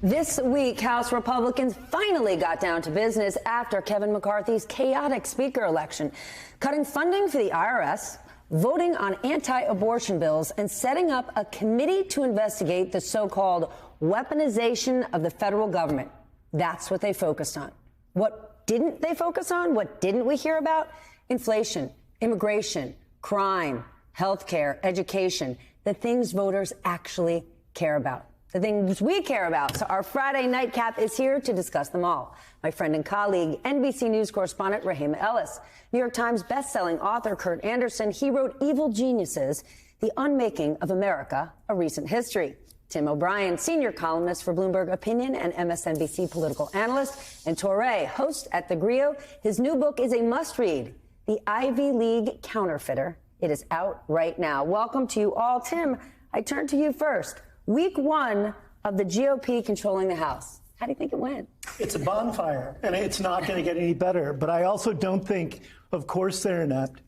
This week, House Republicans finally got down to business after Kevin McCarthy's chaotic speaker election, cutting funding for the IRS, voting on anti-abortion bills, and setting up a committee to investigate the so-called weaponization of the federal government. That's what they focused on. What didn't they focus on? What didn't we hear about? Inflation, immigration, crime, healthcare, education, the things voters actually care about. The things we care about. So our Friday nightcap is here to discuss them all. My friend and colleague, NBC News correspondent Rahima Ellis, New York Times bestselling author Kurt Andersen. He wrote Evil Geniuses, The Unmaking of America, A Recent History. Tim O'Brien, senior columnist for Bloomberg Opinion and MSNBC political analyst. And Touré, host at The Griot. His new book is a must-read, The Ivy League Counterfeiter. It is out right now. Welcome to you all. Tim, I turn to you first. Week one of the GOP controlling the House. How do you think it went? It's a bonfire, and it's not going to get any better. But I also don't think, of course, they're inept,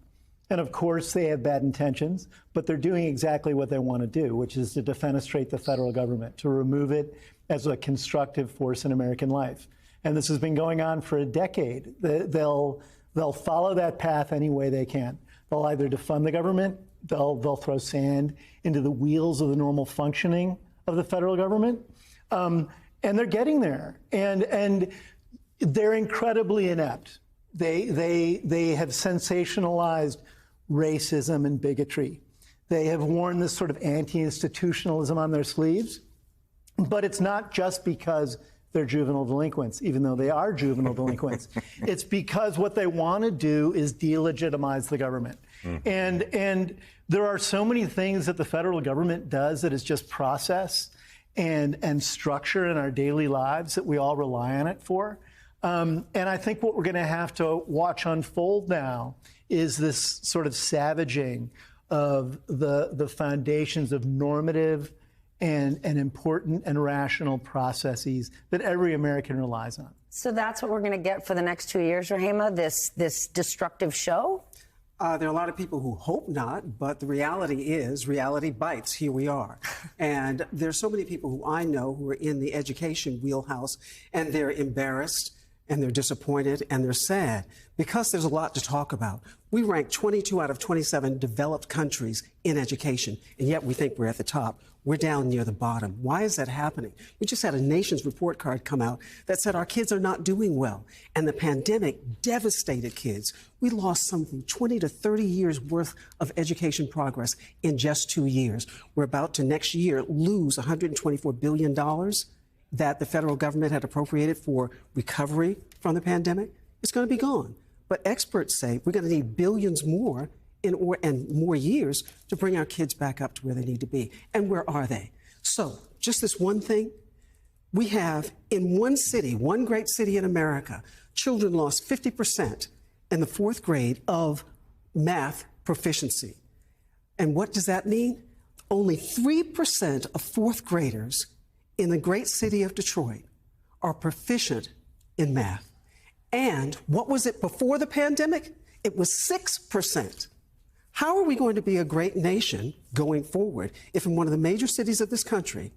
and of course they have bad intentions, but they're doing exactly what they want to do, which is to defenestrate the federal government, to remove it as a constructive force in American life. And this has been going on for a decade. They'll follow that path any way they can. They'll either defund the government, they'll throw sand into the wheels of the normal functioning of the federal government, and they're getting there. And they're incredibly inept. They have sensationalized racism and bigotry. They have worn this sort of anti-institutionalism on their sleeves. But it's not just because they're juvenile delinquents, even though they are juvenile delinquents. It's because what they want to do is delegitimize the government. And there are so many things that the federal government does that is just process and structure in our daily lives that we all rely on it for. And I think what we're going to have to watch unfold now is this sort of savaging of the foundations of normative and important and rational processes that every American relies on. So that's what we're going to get for the next 2 years, Rahima, this destructive show? There are a lot of people who hope not, but the reality is reality bites. Here we are. And there's so many people who I know who are in the education wheelhouse, and they're embarrassed, and they're disappointed, and they're sad because there's a lot to talk about. We rank 22 out of 27 developed countries in education, and yet we think we're at the top. We're down near the bottom. Why is that happening? We just had a nation's report card come out that said our kids are not doing well, and the pandemic devastated kids. We lost something 20 to 30 years worth of education progress in just 2 years. We're about to next year lose $124 billion that the federal government had appropriated for recovery from the pandemic. It's going to be gone. But experts say we're going to need billions more and more years to bring our kids back up to where they need to be. And where are they? So just this one thing, we have in one city, one great city in America, children lost 50% in the fourth grade of math proficiency. And what does that mean? Only 3% of fourth graders in the great city of Detroit are proficient in math. And what was it before the pandemic? It was 6%. How are we going to be a great nation going forward if in one of the major cities of this country,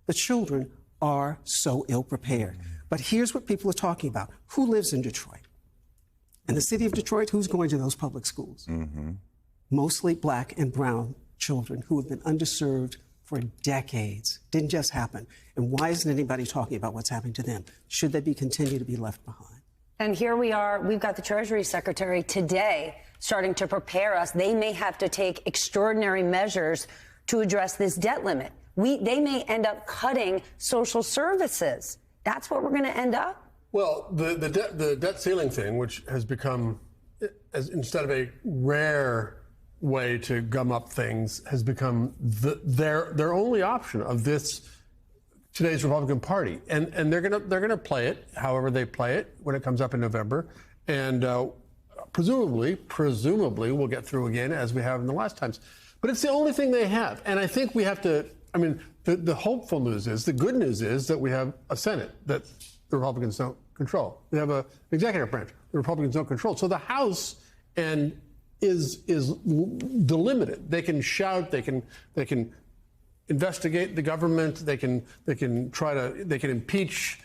the children are so ill prepared? But here's what people are talking about. Who lives in Detroit? In the city of Detroit, who's going to those public schools? Mostly black and brown children who have been underserved for decades. Didn't just happen. And why isn't anybody talking about what's happening to them? Should they continue to be left behind? And here we are. We've got the Treasury Secretary today starting to prepare us. They may have to take extraordinary measures to address this debt limit. They may end up cutting social services. That's what we're going to end up? Well, the debt ceiling thing, which has become, instead of a rare way to gum up things, has become their only option of today's Republican Party, and they're gonna play it however they play it when it comes up in November, and presumably we'll get through again as we have in the last times. But it's the only thing they have, and I think we have to. I mean, the hopeful news is, the good news is that we have a Senate that the Republicans don't control. We have an executive branch the Republicans don't control. So the House is delimited. They can shout. They can investigate the government. They can impeach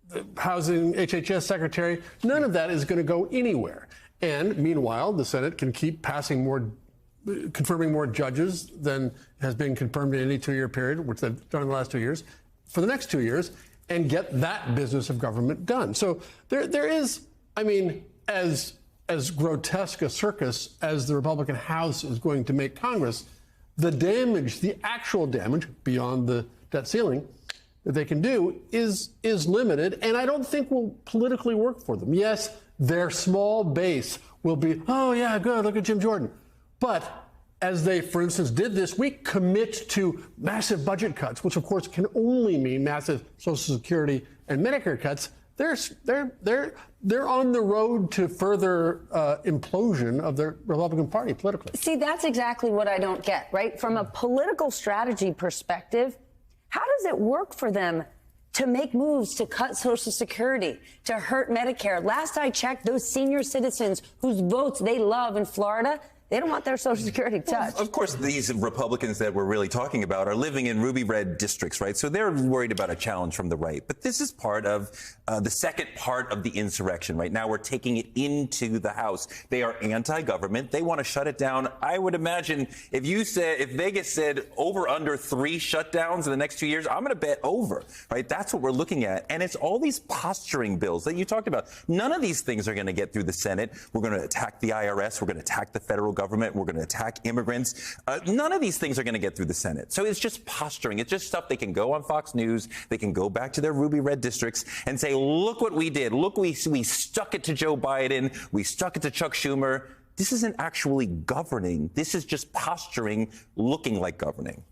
the housing HHS secretary. None of that is going to go anywhere. And meanwhile, the Senate can keep confirming more judges than has been confirmed in any 2-year period, which they've done in the last 2 years, for the next 2 years, and get that business of government done. So there is, I mean, as grotesque a circus as the Republican House is going to make Congress, the actual damage beyond the debt ceiling that they can do is limited, and I don't think will politically work for them. Yes, their small base will be, oh yeah, good, look at Jim Jordan. But as they, for instance, did this week, commit to massive budget cuts, which of course can only mean massive Social Security and Medicare cuts, they're on the road to further implosion of the Republican Party politically. See, that's exactly what I don't get, right? From a political strategy perspective, how does it work for them to make moves to cut Social Security, to hurt Medicare? Last I checked, those senior citizens whose votes they love in Florida, they don't want their Social Security touched. Of course, these Republicans that we're really talking about are living in ruby red districts, right? So they're worried about a challenge from the right. But this is part of the second part of the insurrection, right? Now we're taking it into the House. They are anti-government. They want to shut it down. I would imagine if Vegas said over under 3 shutdowns in the next 2 years, I'm going to bet over, right? That's what we're looking at. And it's all these posturing bills that you talked about. None of these things are going to get through the Senate. We're going to attack the IRS. We're going to attack the federal government. We're going to attack immigrants. None of these things are going to get through the Senate. So it's just posturing. It's just stuff they can go on Fox News. They can go back to their ruby red districts and say, look what we did. Look, we stuck it to Joe Biden. We stuck it to Chuck Schumer. This isn't actually governing. This is just posturing, looking like governing.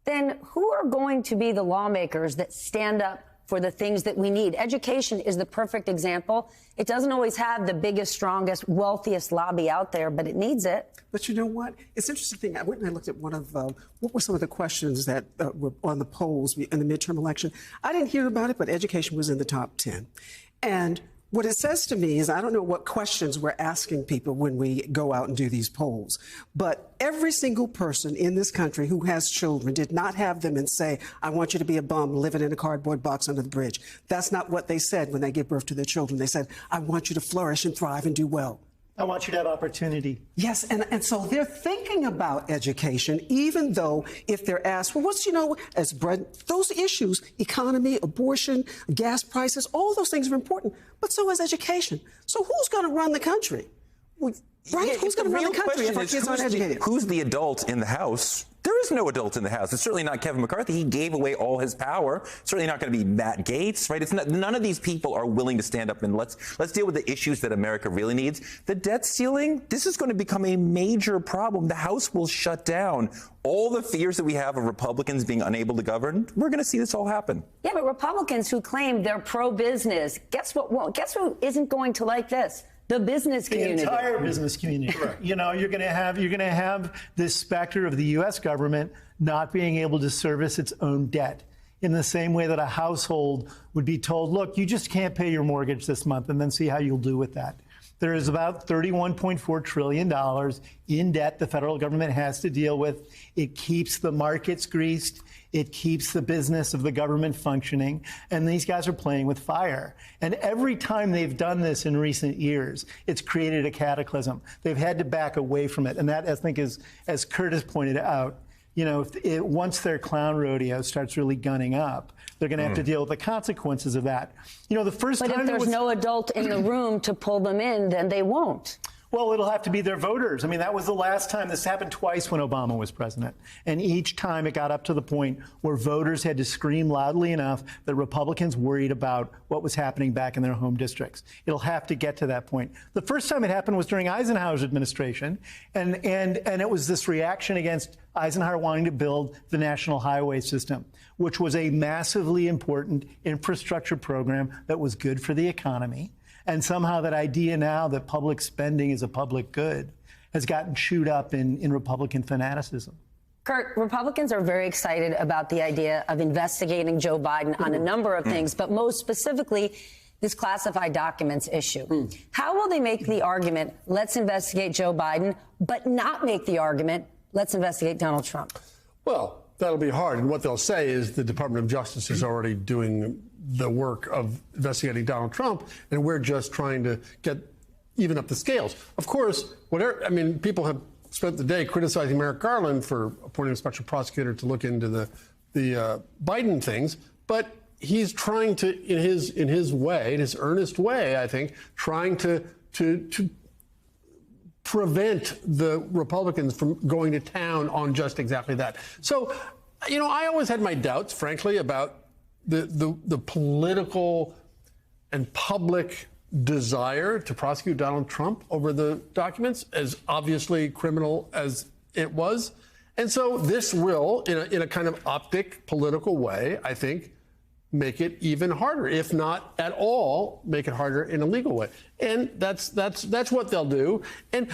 Then who are going to be the lawmakers that stand up for the things that we need? Education is the perfect example. It doesn't always have the biggest, strongest, wealthiest lobby out there, but it needs it. But you know what? It's an interesting thing. I went and I looked at one of what were some of the questions that were on the polls in the midterm election. I didn't hear about it, but education was in the top 10. And what it says to me is I don't know what questions we're asking people when we go out and do these polls, but every single person in this country who has children did not have them and say, I want you to be a bum living in a cardboard box under the bridge. That's not what they said when they give birth to their children. They said, I want you to flourish and thrive and do well. I want you to have opportunity. Yes, and so they're thinking about education, even though if they're asked, well, those issues, economy, abortion, gas prices, all those things are important, but so is education. So who's going to run the country? Right? Yeah, who's going to run the country if our kids aren't educated? Who's the adult in the House? There is no adult in the House. It's certainly not Kevin McCarthy. He gave away all his power. Certainly not going to be Matt Gaetz, right? None of these people are willing to stand up and let's deal with the issues that America really needs. The debt ceiling, this is going to become a major problem. The House will shut down. All the fears that we have of Republicans being unable to govern, we're going to see this all happen. Yeah, but Republicans who claim they're pro-business, guess who isn't going to like this? The business community. The entire business community. You know, you're going to have this specter of the U.S. government not being able to service its own debt in the same way that a household would be told, look, you just can't pay your mortgage this month, and then see how you'll do with that. There is about $31.4 trillion in debt the federal government has to deal with. It keeps the markets greased. It keeps the business of the government functioning. And these guys are playing with fire. And every time they've done this in recent years, it's created a cataclysm. They've had to back away from it. And that, I think, is, as Curtis pointed out, you know, once their clown rodeo starts really gunning up, they're going to have to deal with the consequences of that. You know, the first time. But if there's no adult in the room to pull them in, then they won't. Well, it'll have to be their voters. I mean, that was the last time. This happened twice when Obama was president. And each time it got up to the point where voters had to scream loudly enough that Republicans worried about what was happening back in their home districts. It'll have to get to that point. The first time it happened was during Eisenhower's administration. And it was this reaction against Eisenhower wanting to build the national highway system, which was a massively important infrastructure program that was good for the economy. And somehow that idea now that public spending is a public good has gotten chewed up in Republican fanaticism. Kurt, Republicans are very excited about the idea of investigating Joe Biden on a number of things, but most specifically, this classified documents issue. How will they make the argument, let's investigate Joe Biden, but not make the argument, let's investigate Donald Trump? Well, that'll be hard. And what they'll say is the Department of Justice is already doing the work of investigating Donald Trump, and we're just trying to even up the scales. Of course, people have spent the day criticizing Merrick Garland for appointing a special prosecutor to look into the Biden things, but he's trying to, in his way, in his earnest way, I think, trying to prevent the Republicans from going to town on just exactly that. So, I always had my doubts, frankly, about the political and public desire to prosecute Donald Trump over the documents, as obviously criminal as it was. And so this will, in a kind of optic political way, I think, make it even harder, if not at all, make it harder in a legal way. And that's what they'll do.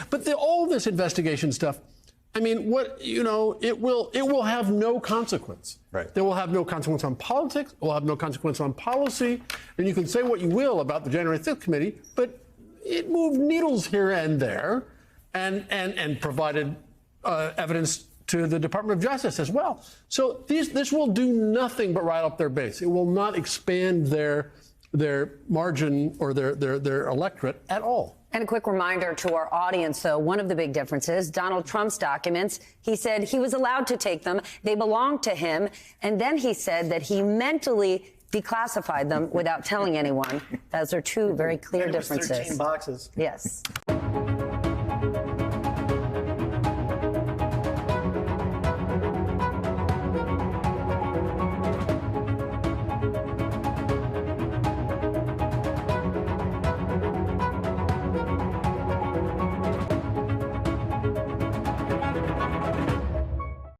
But all this investigation stuff, it will have no consequence. Right. They will have no consequence on politics. It will have no consequence on policy. And you can say what you will about the January 5th committee, but it moved needles here and there, and provided evidence to the Department of Justice as well. So this will do nothing but rile up their base. It will not expand their margin or their electorate at all. And a quick reminder to our audience, though, one of the big differences, Donald Trump's documents, he said he was allowed to take them. They belonged to him. And then he said that he mentally declassified them without telling anyone. Those are two very clear differences. 13 boxes. Yes.